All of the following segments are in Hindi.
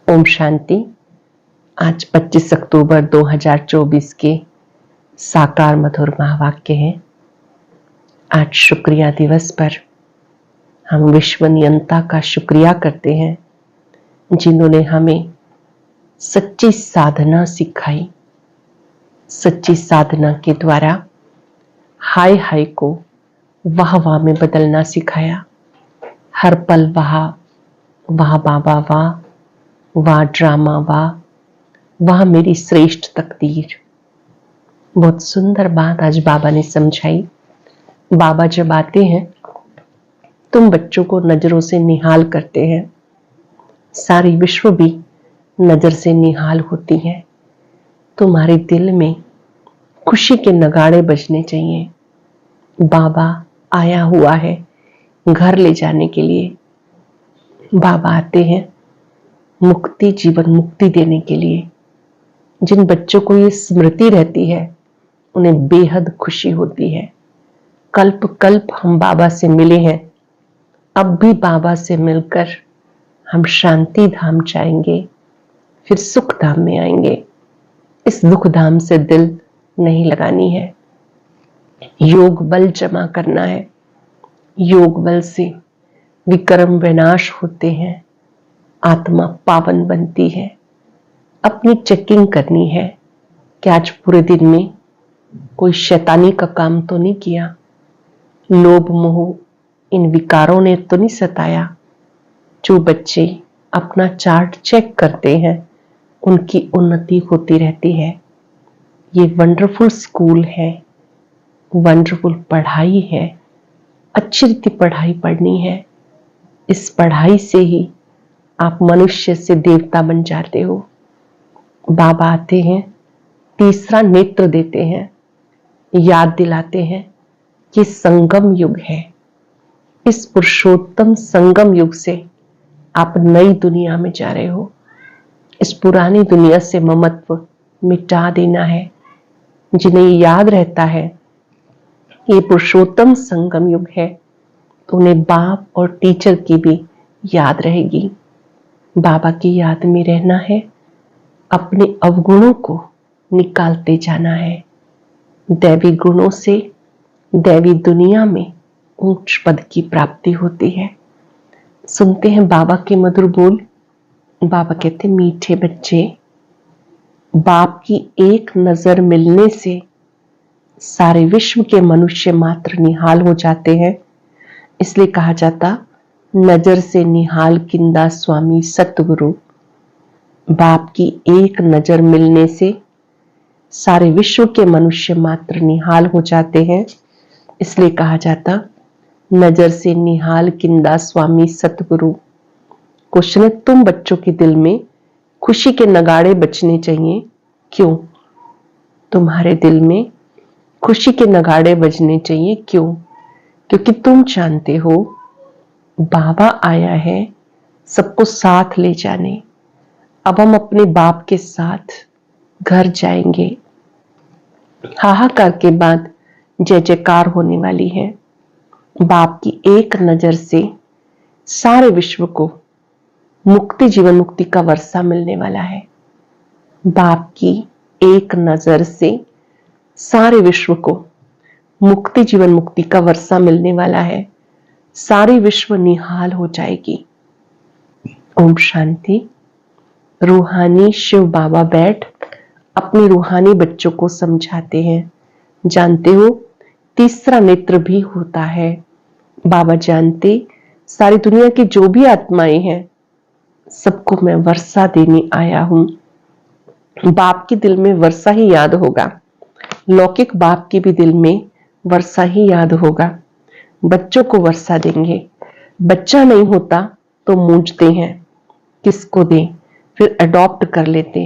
ओम शांति। आज 25 अक्टूबर 2024 के साकार मधुर महावाक्य हैं। आज शुक्रिया दिवस पर हम विश्व नियंता का शुक्रिया करते हैं, जिन्होंने हमें सच्ची साधना सिखाई। सच्ची साधना के द्वारा हाय हाय को वाह वाह में बदलना सिखाया। हर पल वाह वाह बाबा वाह, वाह ड्रामा वाह, वह मेरी श्रेष्ठ तकदीर। बहुत सुंदर बात आज बाबा ने समझाई। बाबा जब आते हैं तुम बच्चों को नजरों से निहाल करते हैं, सारी विश्व भी नजर से निहाल होती है। तुम्हारे दिल में खुशी के नगाड़े बजने चाहिए। बाबा आया हुआ है घर ले जाने के लिए। बाबा आते हैं मुक्ति, जीवन मुक्ति देने के लिए। जिन बच्चों को ये स्मृति रहती है उन्हें बेहद खुशी होती है। कल्प कल्प हम बाबा से मिले हैं, अब भी बाबा से मिलकर हम शांति धाम जाएंगे, फिर सुख धाम में आएंगे। इस दुख धाम से दिल नहीं लगानी है, योग बल जमा करना है। योग बल से विक्रम विनाश होते हैं, आत्मा पावन बनती है। अपनी चेकिंग करनी है कि आज पूरे दिन में कोई शैतानी का काम तो नहीं किया, लोभ मोह इन विकारों ने तो नहीं सताया। जो बच्चे अपना चार्ट चेक करते हैं उनकी उन्नति होती रहती है। ये वंडरफुल स्कूल है, वंडरफुल पढ़ाई है। अच्छी रीति पढ़ाई पढ़नी है। इस पढ़ाई से ही आप मनुष्य से देवता बन जाते हो। बाबा आते हैं, तीसरा नेत्र देते हैं, याद दिलाते हैं कि संगम युग है। इस पुरुषोत्तम संगम युग से आप नई दुनिया में जा रहे हो। इस पुरानी दुनिया से ममत्व मिटा देना है। जिन्हें याद रहता है ये पुरुषोत्तम संगम युग है, तो उन्हें बाप और टीचर की भी याद रहेगी। बाबा की याद में रहना है, अपने अवगुणों को निकालते जाना है। दैवी गुणों से दैवी दुनिया में उच्च पद की प्राप्ति होती है। सुनते हैं बाबा के मधुर बोल। बाबा कहते, मीठे बच्चे, बाप की एक नजर मिलने से सारे विश्व के मनुष्य मात्र निहाल हो जाते हैं। इसलिए कहा जाता, नजर से निहाल किंदा स्वामी सतगुरु। बाप की एक नजर मिलने से सारे विश्व के मनुष्य मात्र निहाल हो जाते हैं। इसलिए कहा जाता, नजर से निहाल किंदा स्वामी सतगुरु। क्वेश्चन है, तुम बच्चों के दिल में खुशी के नगाड़े बजने चाहिए। क्यों? तुम्हारे दिल में खुशी के नगाड़े बजने चाहिए। क्यों? क्योंकि तुम जानते हो बाबा आया है सबको साथ ले जाने। अब हम अपने बाप के साथ घर जाएंगे। हाहाकार के बाद जय जयकार होने वाली है। बाप की एक नजर से सारे विश्व को मुक्ति, जीवन मुक्ति का वर्षा मिलने वाला है। बाप की एक नजर से सारे विश्व को मुक्ति, जीवन मुक्ति का वर्षा मिलने वाला है। सारी विश्व निहाल हो जाएगी। ओम शांति। रूहानी शिव बाबा बैठ अपने रूहानी बच्चों को समझाते हैं। जानते हो तीसरा नेत्र भी होता है। बाबा जानते, सारी दुनिया की जो भी आत्माएं हैं सबको मैं वर्षा देने आया हूं। बाप के दिल में वर्षा ही याद होगा, लौकिक बाप के भी दिल में वर्षा ही याद होगा। बच्चों को वर्षा देंगे। बच्चा नहीं होता तो मूंझते हैं किसको दें, फिर अडॉप्ट कर लेते।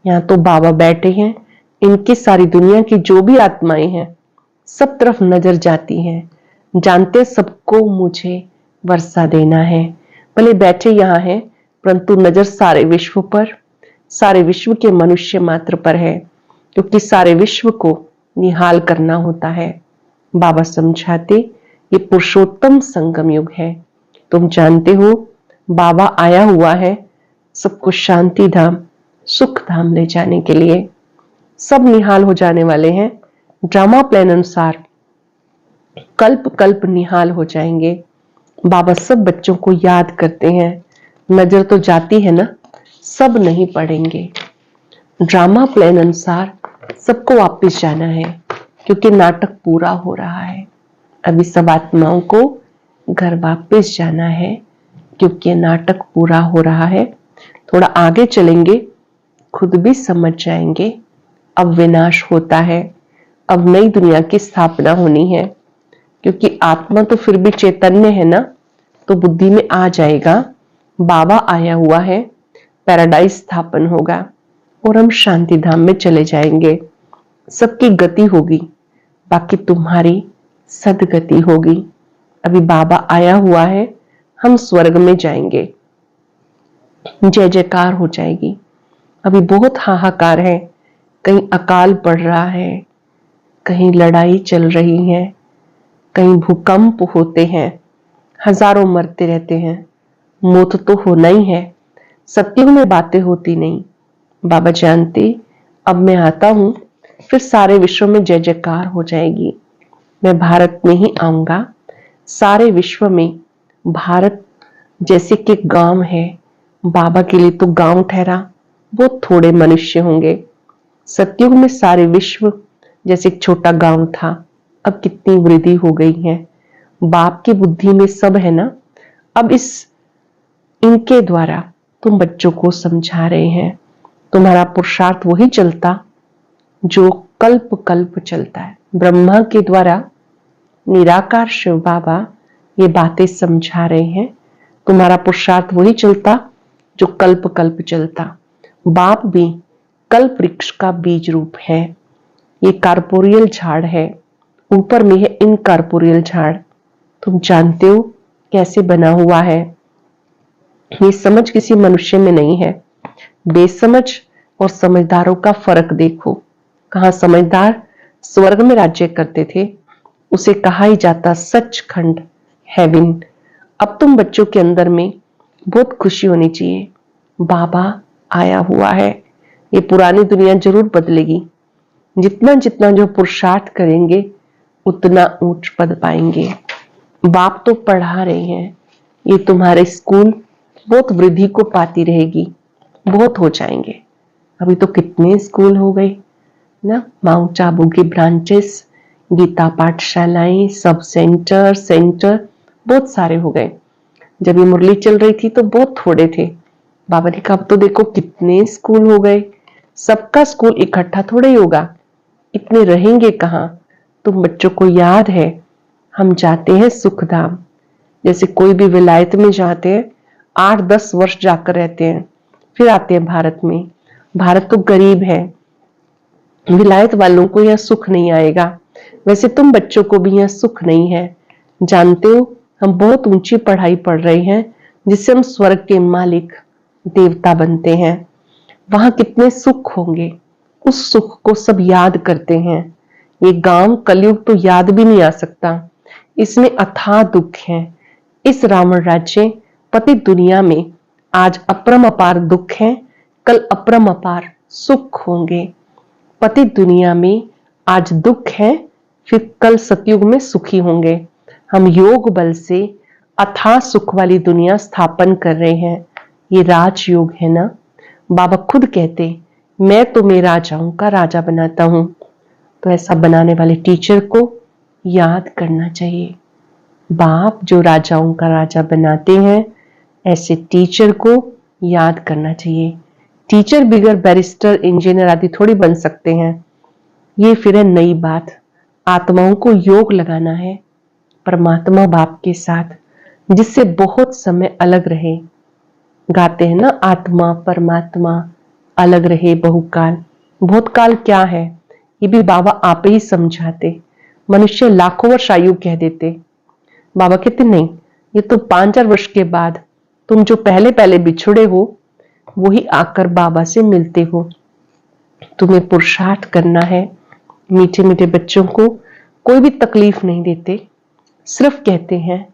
यहाँ तो बाबा बैठे हैं, इनकी सारी दुनिया की जो भी आत्माएं हैं सब तरफ नजर जाती हैं। जानते सबको मुझे वर्षा देना है। भले बैठे यहाँ हैं परंतु नजर सारे विश्व पर, सारे विश्व के मनुष्य मात्र पर है, क्योंकि सारे विश्व को निहाल करना होता है। बाबा समझाते, ये पुरुषोत्तम संगम युग है। तुम जानते हो बाबा आया हुआ है सबको शांति धाम, सुख धाम ले जाने के लिए। सब निहाल हो जाने वाले हैं। ड्रामा प्लान अनुसार कल्प कल्प निहाल हो जाएंगे। बाबा सब बच्चों को याद करते हैं। नजर तो जाती है ना, सब नहीं पढ़ेंगे। ड्रामा प्लान अनुसार सबको वापस जाना है, क्योंकि नाटक पूरा हो रहा है। अभी सब आत्माओं को घर वापस जाना है, क्योंकि नाटक पूरा हो रहा है। थोड़ा आगे चलेंगे, खुद भी समझ जाएंगे। अब विनाश होता है, अब नई दुनिया की स्थापना होनी है, क्योंकि आत्मा तो फिर भी चैतन्य है ना, तो बुद्धि में आ जाएगा बाबा आया हुआ है, पैराडाइज स्थापन होगा और हम शांति धाम में चले जाएंगे। सबकी गति होगी, बाकी तुम्हारी सदगति होगी। अभी बाबा आया हुआ है, हम स्वर्ग में जाएंगे। जय जयकार हो जाएगी। अभी बहुत हाहाकार है, कहीं अकाल पड़ रहा है, कहीं लड़ाई चल रही है, कहीं भूकंप होते हैं, हजारों मरते रहते हैं। मौत तो होना ही है। सत्युग में बातें होती नहीं। बाबा जानते, अब मैं आता हूं, फिर सारे विश्व में जय जयकार हो जाएगी। मैं भारत में ही आऊंगा। सारे विश्व में भारत जैसे कि गांव है, बाबा के लिए तो गांव ठहरा, बहुत थोड़े मनुष्य होंगे। सतयुग में सारे विश्व जैसे एक छोटा गांव था, अब कितनी वृद्धि हो गई है। बाप की बुद्धि में सब है ना। अब इनके द्वारा तुम बच्चों को समझा रहे हैं। तुम्हारा पुरुषार्थ वही चलता जो कल्प कल्प चलता है। ब्रह्मा के द्वारा निराकार शिव बाबा ये बातें समझा रहे हैं। तुम्हारा पुरुषार्थ वही चलता जो कल्प कल्प चलता। बाप भी कल्प वृक्ष का बीज रूप है। ये कार्पोरियल झाड़ है, ऊपर में है इनकार्पोरियल झाड़। तुम जानते हो कैसे बना हुआ है। ये समझ किसी मनुष्य में नहीं है। बेसमझ और समझदारों का फर्क देखो। कहाँ समझदार स्वर्ग में राज्य करते थे, उसे कहा ही जाता सचखंड, हेवन। अब तुम बच्चों के अंदर में बहुत खुशी होनी चाहिए। बाबा आया हुआ है। ये पुरानी दुनिया जरूर बदलेगी। जितना जितना जो पुरुषार्थ करेंगे उतना ऊंच पद पाएंगे। बाप तो पढ़ा रहे हैं। ये तुम्हारे स्कूल बहुत वृद्धि को पाती रहेगी, बहुत हो जाएंगे। अभी तो कितने स्कूल हो गए ना, माउंट आबू की ब्रांचेस, गीता पाठशालाएं, सब सेंटर बहुत सारे हो गए। जब ये मुरली चल रही थी तो बहुत थोड़े थे। बाबा ने कहा अब तो देखो कितने स्कूल हो गए। सबका स्कूल इकट्ठा थोड़े ही होगा, इतने रहेंगे कहाँ। तुम बच्चों को याद है, हम जाते हैं सुखधाम। जैसे कोई भी विलायत में जाते हैं, 8-10 वर्ष जाकर रहते हैं, फिर आते हैं भारत में। भारत तो गरीब है, विलायत वालों को यह सुख नहीं आएगा। वैसे तुम बच्चों को भी यह सुख नहीं है। जानते हो हम बहुत ऊंची पढ़ाई पढ़ रहे हैं, जिससे हम स्वर्ग के मालिक देवता बनते हैं। वहां कितने सुख होंगे, उस सुख को सब याद करते हैं। ये गांव कलयुग तो याद भी नहीं आ सकता, इसमें अथाह दुख है। इस रावण राज्य पतित दुनिया में आज अपरम अपार दुख है, कल अपरम अपार सुख होंगे। पतित दुनिया में आज दुख है, फिर कल सतयुग में सुखी होंगे। हम योग बल से अथाह सुख वाली दुनिया स्थापन कर रहे हैं। ये राजयोग है ना। बाबा खुद कहते मैं तुम्हें राजाओं का राजा बनाता हूं। तो ऐसा बनाने वाले टीचर को याद करना चाहिए। बाप जो राजाओं का राजा बनाते हैं, ऐसे टीचर को याद करना चाहिए। टीचर बिगर बैरिस्टर, इंजीनियर आदि थोड़ी बन सकते हैं। ये फिर है नई बात। आत्माओं को योग लगाना है परमात्मा बाप के साथ, जिससे बहुत समय अलग रहे। गाते हैं ना, आत्मा परमात्मा अलग रहे बहुकाल। बहुत काल क्या है, ये भी बाबा आप ही समझाते। मनुष्य लाखों वर्ष आयु कह देते। बाबा कहते नहीं, ये तो 5-4 वर्ष के बाद तुम जो पहले पहले बिछुड़े हो, वही आकर बाबा से मिलते हो। तुम्हें पुरुषार्थ करना है। मीठे मीठे बच्चों को कोई भी तकलीफ नहीं देते, सिर्फ कहते हैं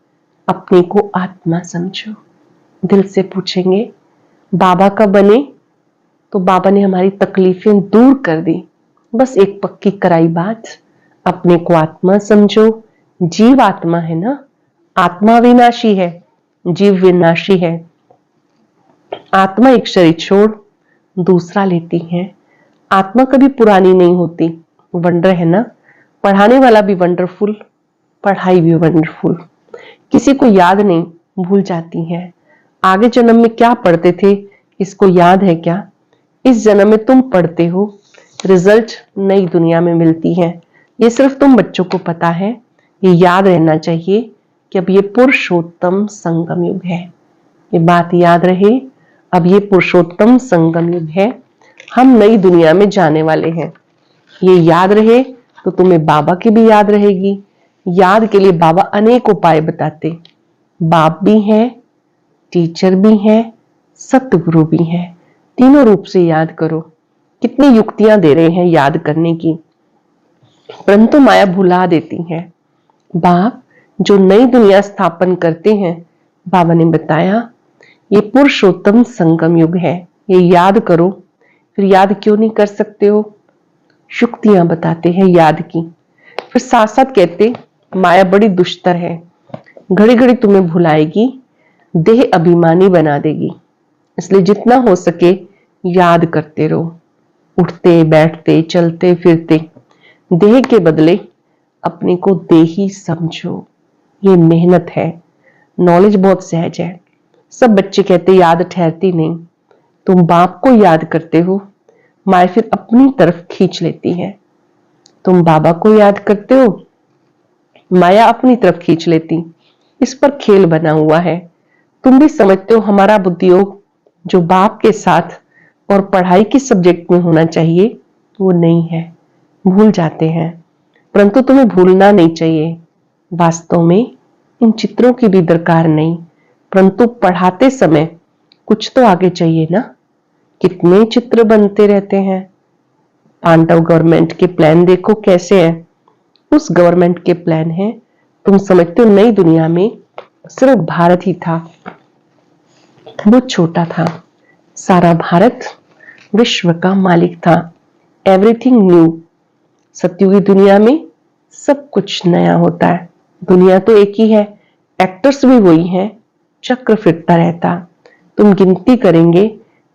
अपने को आत्मा समझो। दिल से पूछेंगे बाबा का बने तो बाबा ने हमारी तकलीफें दूर कर दी। बस एक पक्की कराई बात, अपने को आत्मा समझो। जीव आत्मा है ना, आत्मा विनाशी है, जीव विनाशी है। आत्मा एक शरीर छोड़ दूसरा लेती है। आत्मा कभी पुरानी नहीं होती। वंडर है ना, पढ़ाने वाला भी वंडरफुल, पढ़ाई भी वंडरफुल। किसी को याद नहीं, भूल जाती है। आगे जन्म में क्या पढ़ते थे इसको याद है क्या? इस जन्म में तुम पढ़ते हो, रिजल्ट नई दुनिया में मिलती है। ये सिर्फ तुम बच्चों को पता है। ये याद रहना चाहिए कि अब ये पुरुषोत्तम संगम युग है। ये बात याद रहे, अब ये पुरुषोत्तम संगम युग है। हम नई दुनिया में जाने वाले हैं। ये याद रहे तो तुम्हें बाबा की भी याद रहेगी। याद के लिए बाबा अनेक उपाय बताते। बाप भी है, टीचर भी है, सतगुरु भी है। तीनों रूप से याद करो। कितनी युक्तियां दे रहे हैं याद करने की, परंतु माया भुला देती है। बाप जो नई दुनिया स्थापन करते हैं, बाबा ने बताया ये पुरुषोत्तम संगम युग है। ये याद करो। फिर याद क्यों नहीं कर सकते हो? युक्तियां बताते हैं याद की। फिर साथ साथ कहते माया बड़ी दुष्टर है, घड़ी घड़ी तुम्हें भुलाएगी, देह अभिमानी बना देगी। इसलिए जितना हो सके याद करते रहो। उठते बैठते चलते फिरते देह के बदले अपने को देही समझो। ये मेहनत है। नॉलेज बहुत सहज है। सब बच्चे कहते याद ठहरती नहीं। तुम बाप को याद करते हो, माया फिर अपनी तरफ खींच लेती है। तुम बाबा को याद करते हो, माया अपनी तरफ खींच लेती। इस पर खेल बना हुआ है। तुम भी समझते हो हमारा बुद्धि योग जो बाप के साथ और पढ़ाई के सब्जेक्ट में होना चाहिए वो नहीं है, भूल जाते हैं। परंतु तुम्हें भूलना नहीं चाहिए। वास्तव में इन चित्रों की भी दरकार नहीं, परंतु पढ़ाते समय कुछ तो आगे चाहिए ना। कितने चित्र बनते रहते हैं। पांडव गवर्नमेंट के प्लान देखो कैसे है। उस गवर्नमेंट के प्लान है। तुम समझते हो नई दुनिया में सिर्फ भारत ही था, वो छोटा था। सारा भारत विश्व का मालिक था। Everything new. सत्युगी दुनिया में सब कुछ नया होता है। दुनिया तो एक ही है, एक्टर्स भी वही हैं, चक्र फिरता रहता। तुम गिनती करेंगे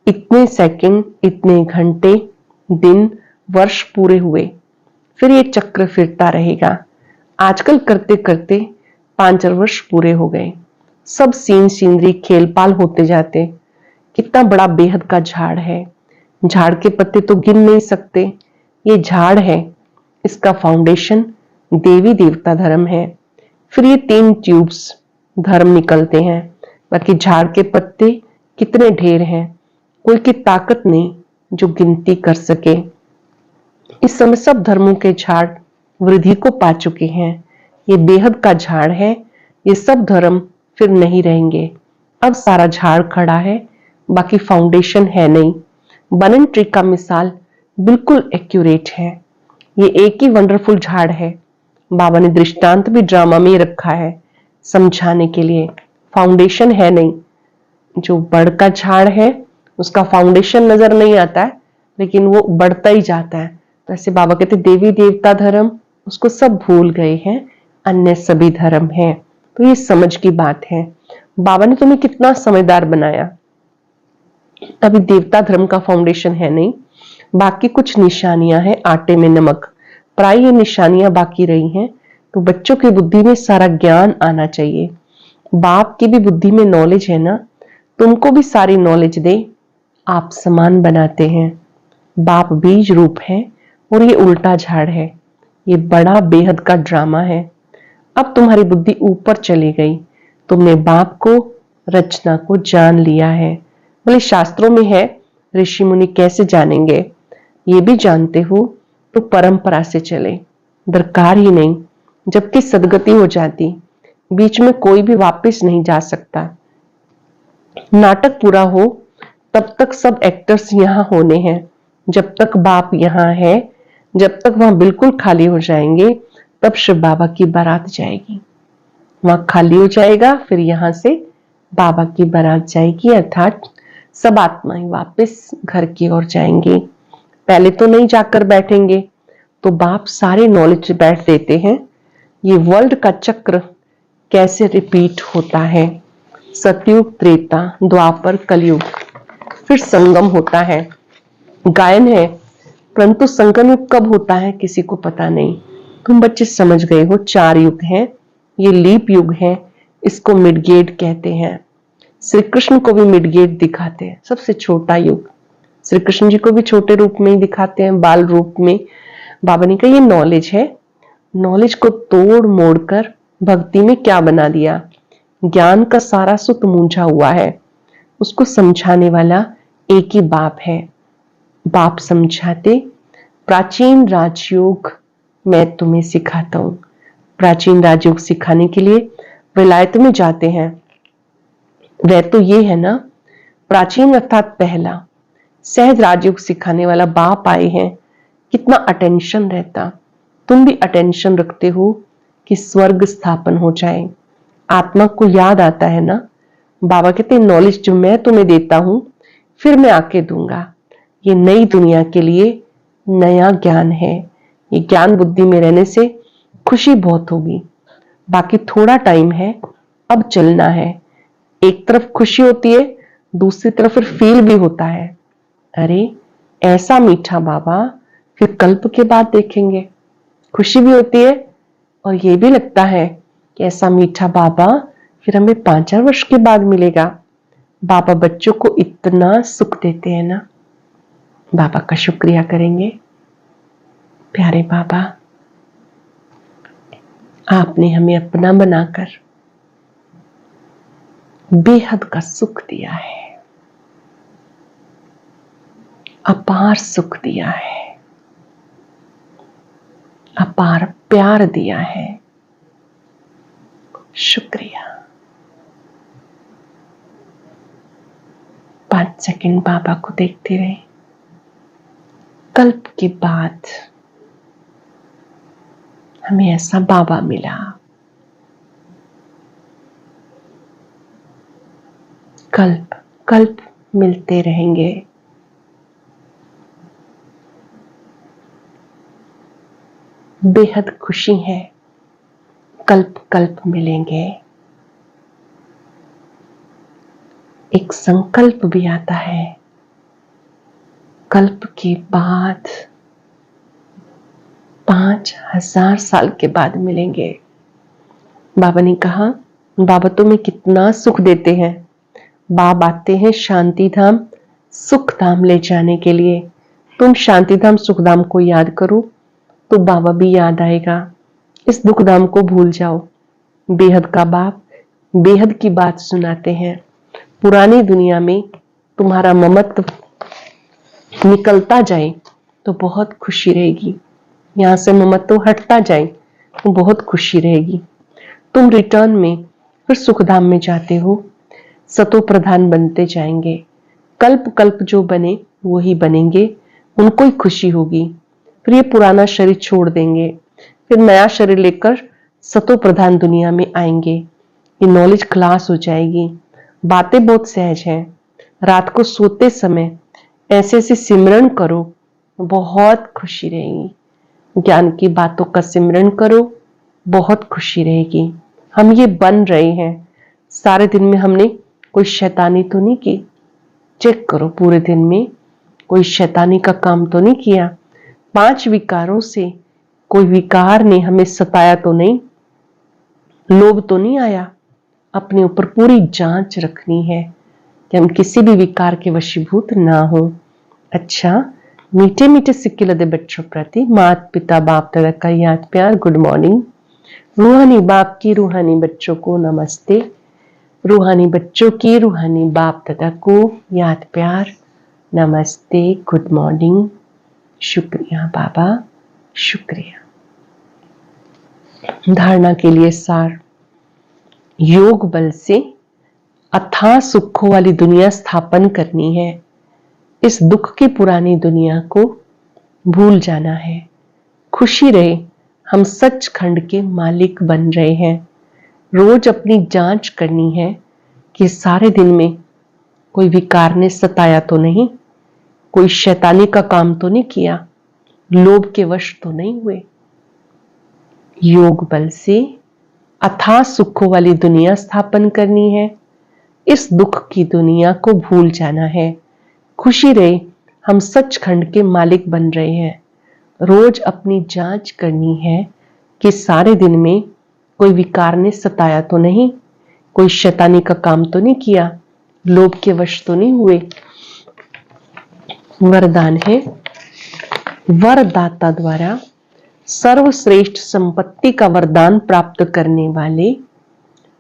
इतने सेकंड, इतने घंटे, दिन, वर्ष पूरे हुए, फिर ये चक्र फिरता रहेगा। आजकल करते करते 5 वर्ष पूरे हो गए। सब सीन सीनरी खेलपाल होते जाते। कितना बड़ा बेहद का झाड़ है। झाड़ के पत्ते तो गिन नहीं सकते। ये झाड़ है, इसका फाउंडेशन देवी देवता धर्म है। फिर ये 3 ट्यूब्स धर्म निकलते हैं। बाकी झाड़ के पत्ते कितने ढेर हैं, कोई की ताकत नहीं जो गिनती कर सके। इस समय सब धर्मों के झाड़ वृद्धि को पा चुके हैं। ये बेहद का झाड़ है। ये सब धर्म फिर नहीं रहेंगे। अब सारा झाड़ खड़ा है, बाकी फाउंडेशन है नहीं। बनन ट्री का मिसाल बिल्कुल एक्यूरेट है। ये एक ही वंडरफुल झाड़ है। बाबा ने दृष्टांत भी ड्रामा में रखा है समझाने के लिए। फाउंडेशन है नहीं। जो बड़ का झाड़ है उसका फाउंडेशन नजर नहीं आता है, लेकिन वो बढ़ता ही जाता है। तो ऐसे बाबा कहते देवी देवता धर्म उसको सब भूल गए हैं, अन्य सभी धर्म हैं। तो ये समझ की बात है। बाबा ने तुम्हें कितना समझदार बनाया। अभी देवता धर्म का फाउंडेशन है नहीं, बाकी कुछ निशानियां हैं आटे में नमक, प्राय ये निशानियां बाकी रही हैं। तो बच्चों की बुद्धि में सारा ज्ञान आना चाहिए। बाप की भी बुद्धि में नॉलेज है ना, तुमको भी सारी नॉलेज दे। आप समान बनाते हैं। बाप बीज रूप है और ये उल्टा झाड़ है। ये बड़ा बेहद का ड्रामा है। अब तुम्हारी बुद्धि ऊपर चली गई। तुमने बाप को, रचना को जान लिया है। बोले शास्त्रों में है, ऋषि मुनि कैसे जानेंगे? ये भी जानते हो तो परंपरा से चले, दरकार ही नहीं। जबकि सदगति हो जाती, बीच में कोई भी वापस नहीं जा सकता। नाटक पूरा हो तब तक सब एक्टर्स यहां होने हैं। जब तक बाप यहां है, जब तक वहां बिल्कुल खाली हो जाएंगे, तब शिव बाबा की बारात जाएगी। वहां खाली हो जाएगा, फिर यहां से बाबा की बारात जाएगी। अर्थात सब आत्माएं वापस घर की ओर जाएंगी। पहले तो नहीं जाकर बैठेंगे, तो बाप सारे नॉलेज बैठ देते हैं ये वर्ल्ड का चक्र कैसे रिपीट होता है। सतयुग, त्रेता, द्वापर, कलयुग, फिर संगम होता है। गायन है, परंतु संगम युग कब होता है किसी को पता नहीं। तुम बच्चे समझ गए हो, 4 युग हैं। ये लीप युग है, इसको मिडगेट कहते हैं। श्री कृष्ण को भी मिडगेट दिखाते हैं, सबसे छोटा युग। श्री कृष्ण जी को भी छोटे रूप में ही दिखाते हैं, बाल रूप में। बाबा ने कहा ये नॉलेज है, नॉलेज को तोड़ मोड़ कर भक्ति में क्या बना दिया। ज्ञान का सारा सुत मूंझा हुआ है, उसको समझाने वाला एक ही बाप है। बाप समझाते, प्राचीन राजयोग मैं तुम्हें सिखाता हूं। प्राचीन राजयोग सिखाने के लिए विलायत में जाते हैं। वह तो ये है ना, प्राचीन अर्थात पहला सहज राजयोग सिखाने वाला बाप आए हैं। कितना अटेंशन रहता। तुम भी अटेंशन रखते हो कि स्वर्ग स्थापन हो जाए। आत्मा को याद आता है ना, बाबा कहते हैं नॉलेज जो मैं तुम्हें देता हूं फिर मैं आके दूंगा। ये नई दुनिया के लिए नया ज्ञान है। ये ज्ञान बुद्धि में रहने से खुशी बहुत होगी। बाकी थोड़ा टाइम है, अब चलना है। एक तरफ खुशी होती है, दूसरी तरफ फिर फील भी होता है, अरे ऐसा मीठा बाबा फिर कल्प के बाद देखेंगे। खुशी भी होती है और ये भी लगता है कि ऐसा मीठा बाबा फिर हमें 5-4 वर्ष के बाद मिलेगा। बाबा बच्चों को इतना सुख देते हैं ना, बाबा का शुक्रिया करेंगे। प्यारे बाबा, आपने हमें अपना बनाकर बेहद का सुख दिया है, अपार सुख दिया है, अपार प्यार दिया है। शुक्रिया। 5 सेकंड बाबा को देखते रहे। कल्प के बाद हमें ऐसा बाबा मिला। कल्प कल्प मिलते रहेंगे। बेहद खुशी है, कल्प कल्प मिलेंगे। एक संकल्प भी आता है, कल्प के बाद 5000 साल के बाद मिलेंगे। बाबा ने कहा, बाबा तुम्हें कितना सुख देते हैं। बाप आते हैं शांति धाम सुख धाम ले जाने के लिए। तुम शांति धाम सुख धाम को याद करो तो बाबा भी याद आएगा। इस दुख धाम को भूल जाओ। बेहद का बाप बेहद की बात सुनाते हैं। पुरानी दुनिया में तुम्हारा ममत्व निकलता जाए तो बहुत खुशी रहेगी। यहां से ममत्व हटता जाए तो बहुत खुशी रहेगी। तुम रिटर्न में फिर सुखधाम में जाते हो, सतो प्रधान बनते जाएंगे। कल्प कल्प जो बने वही बनेंगे, उनको ही खुशी होगी। फिर ये पुराना शरीर छोड़ देंगे, फिर नया शरीर लेकर सतो प्रधान दुनिया में आएंगे। ये नॉलेज क्लास हो जाएगी। बातें बहुत सहज हैं। रात को सोते समय ऐसे ऐसे सिमरन करो, बहुत खुशी रहेगी। ज्ञान की बातों का सिमरन करो, बहुत खुशी रहेगी। हम ये बन रहे हैं। सारे दिन में हमने कोई शैतानी तो नहीं की। चेक करो, पूरे दिन में कोई शैतानी का काम तो नहीं किया। 5 विकारों से कोई विकार ने हमें सताया तो नहीं, लोभ तो नहीं आया। अपने ऊपर पूरी जांच रखनी है कि हम किसी भी विकार के वशीभूत ना हो। अच्छा, मीठे मीठे सिक्के लदे बच्चों प्रति माता पिता बाप दादा का याद प्यार, गुड मॉर्निंग। रूहानी बाप की रूहानी बच्चों को नमस्ते। रूहानी बच्चों की रूहानी बाप दादा को याद प्यार, नमस्ते, गुड मॉर्निंग। शुक्रिया बाबा, शुक्रिया। धारणा के लिए सार, योग बल से अथाह सुखों वाली दुनिया स्थापन करनी है। इस दुख की पुरानी दुनिया को भूल जाना है। खुशी रहे, हम सचखंड के मालिक बन रहे हैं। रोज अपनी जांच करनी है कि सारे दिन में कोई विकार ने सताया तो नहीं, कोई शैतानी का काम तो नहीं किया, लोभ के वश तो नहीं हुए। योग बल से अथाह सुखों वाली दुनिया स्थापन करनी है। इस दुख की दुनिया को भूल जाना है। खुशी रहे, हम सचखंड के मालिक बन रहे हैं। रोज अपनी जांच करनी है कि सारे दिन में कोई विकार ने सताया तो नहीं, कोई शैतानी का काम तो नहीं किया, लोभ के वश तो नहीं हुए। वरदान है, वरदाता द्वारा सर्वश्रेष्ठ संपत्ति का वरदान प्राप्त करने वाले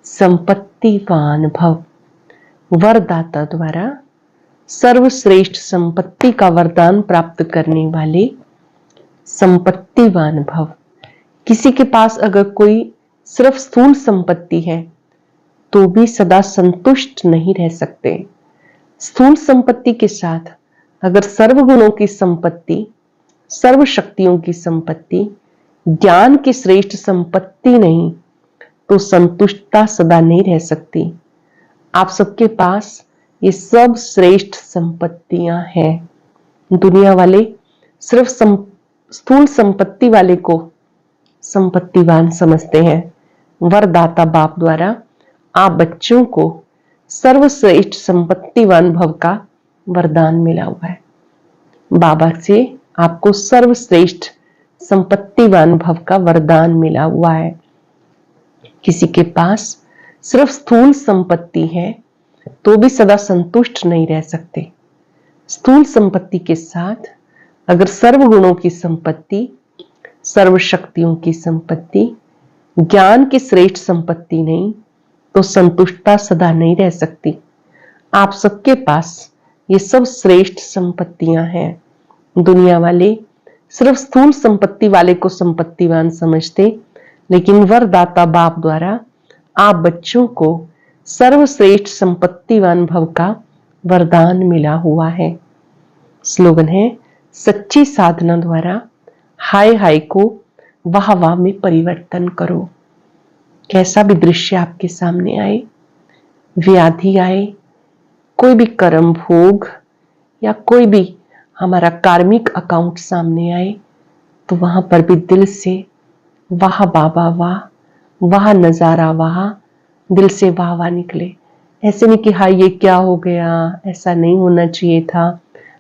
संपत्तिवान भव। वरदाता द्वारा सर्वश्रेष्ठ संपत्ति का वरदान प्राप्त करने वाले संपत्तिवान भव। किसी के पास अगर कोई सिर्फ स्थूल संपत्ति है तो भी सदा संतुष्ट नहीं रह सकते। स्थूल संपत्ति के साथ अगर सर्वगुणों की संपत्ति, सर्व शक्तियों की संपत्ति, ज्ञान की श्रेष्ठ संपत्ति नहीं तो संतुष्टता सदा नहीं रह सकती। आप सबके पास ये सब श्रेष्ठ संपत्तियां हैं। दुनिया वाले सिर्फ स्थूल संपत्ति वाले को संपत्तिवान समझते हैं। वरदाता बाप द्वारा आप बच्चों को सर्वश्रेष्ठ संपत्तिवान भव का वरदान मिला हुआ है। बाबा से आपको सर्वश्रेष्ठ संपत्तिवान भव का वरदान मिला हुआ है। किसी के पास सिर्फ स्थूल संपत्ति है तो भी सदा संतुष्ट नहीं रह सकते। स्थूल संपत्ति के साथ अगर सर्वगुणों की संपत्ति, सर्व शक्तियों की संपत्ति, ज्ञान की श्रेष्ठ संपत्ति नहीं तो संतुष्टता सदा नहीं रह सकती। आप सबके पास ये सब श्रेष्ठ संपत्तियां हैं। दुनिया वाले सिर्फ स्थूल संपत्ति वाले को संपत्तिवान समझते, लेकिन वरदाता बाप द्वारा आप बच्चों को सर्वश्रेष्ठ संपत्तिवान भव का वरदान मिला हुआ है। स्लोगन है, सच्ची साधना द्वारा हाय हाय को वाह वाह में परिवर्तन करो। कैसा भी दृश्य आपके सामने आए, व्याधि आए, कोई भी कर्म भोग या कोई भी हमारा कार्मिक अकाउंट सामने आए, तो वहां पर भी दिल से वाह बाबा वाह, वाह नजारा वाह, दिल से वाह वाह निकले। ऐसे नहीं कि हाँ ये क्या हो गया, ऐसा नहीं होना चाहिए था।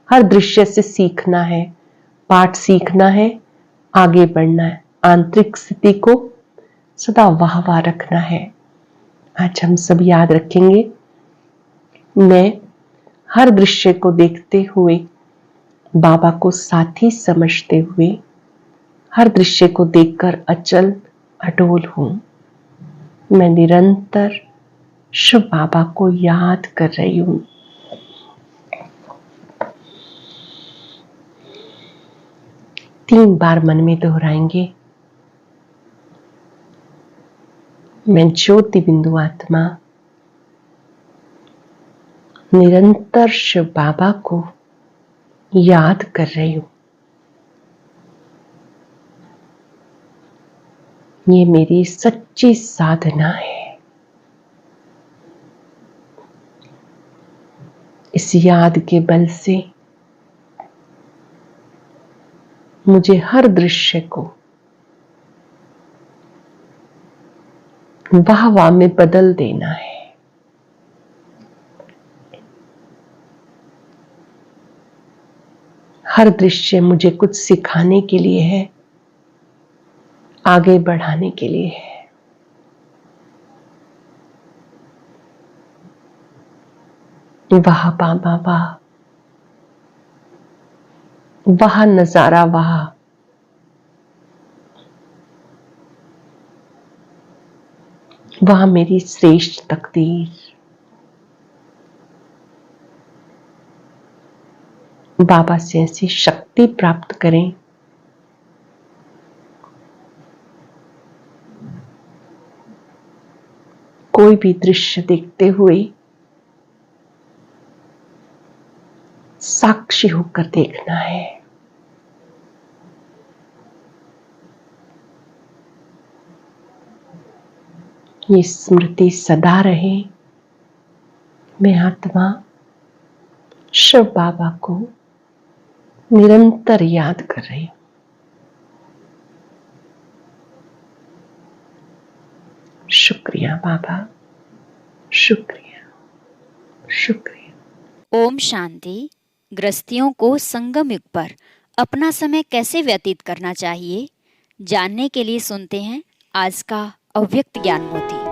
हर दृश्य से सीखना है, पाठ सीखना है, आगे बढ़ना है। आंतरिक स्थिति को सदा वाह वाह रखना है। आज हम सब याद रखेंगे, मैं हर दृश्य को देखते हुए बाबा को साथी समझते हुए हर दृश्य को देखकर अचल अडोल हूं। मैं निरंतर शुभ बाबा को याद कर रही हूं। तीन बार मन में दोहराएंगे, मैं ज्योति बिंदु आत्मा निरंतर शिव बाबा को याद कर रही हूं। ये मेरी सच्ची साधना है। इस याद के बल से मुझे हर दृश्य को वाह वाह में बदल देना है। हर दृश्य मुझे कुछ सिखाने के लिए है, आगे बढ़ाने के लिए है। वाह बाबा वाह, वाह नजारा वाह, वाह मेरी श्रेष्ठ तकदीर। बाबा से ऐसी शक्ति प्राप्त करें कोई भी दृश्य देखते हुए साक्षी होकर देखना है। ये स्मृति सदा रहे, मैं आत्मा शिव बाबा को निरंतर याद कर रही हूं। शुक्रिया बाबा, शुक्रिया, शुक्रिया। ओम शांति। गृहस्थियों को संगम युग पर अपना समय कैसे व्यतीत करना चाहिए, जानने के लिए सुनते हैं आज का अव्यक्त ज्ञान मोती।